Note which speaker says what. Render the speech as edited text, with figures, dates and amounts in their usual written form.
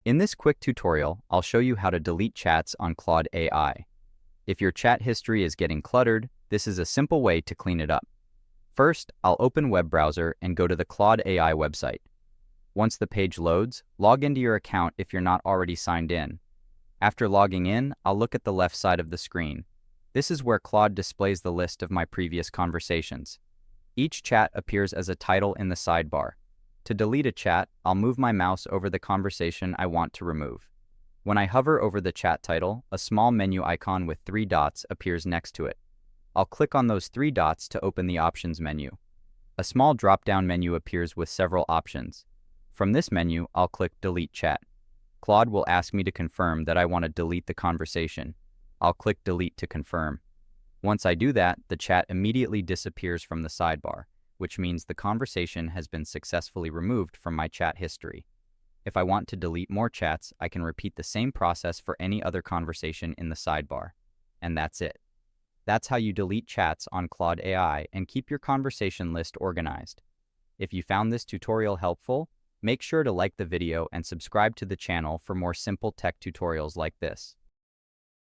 Speaker 1: In this quick tutorial, I'll show you how to delete chats on Claude AI. If your chat history is getting cluttered, this is a simple way to clean it up. First, I'll open web browser and go to the Claude AI website. Once the page loads, log into your account if you're not already signed in. After logging in, I'll look at the left side of the screen. This is where Claude displays the list of my previous conversations. Each chat appears as a title in the sidebar. To delete a chat, I'll move my mouse over the conversation I want to remove. When I hover over the chat title, a small menu icon with 3 dots appears next to it. I'll click on those 3 dots to open the options menu. A small drop-down menu appears with several options. From this menu, I'll click Delete Chat. Claude will ask me to confirm that I want to delete the conversation. I'll click Delete to confirm. Once I do that, the chat immediately disappears from the sidebar, which means the conversation has been successfully removed from my chat history. If I want to delete more chats, I can repeat the same process for any other conversation in the sidebar. And that's it. That's how you delete chats on Claude AI and keep your conversation list organized. If you found this tutorial helpful, make sure to like the video and subscribe to the channel for more simple tech tutorials like this.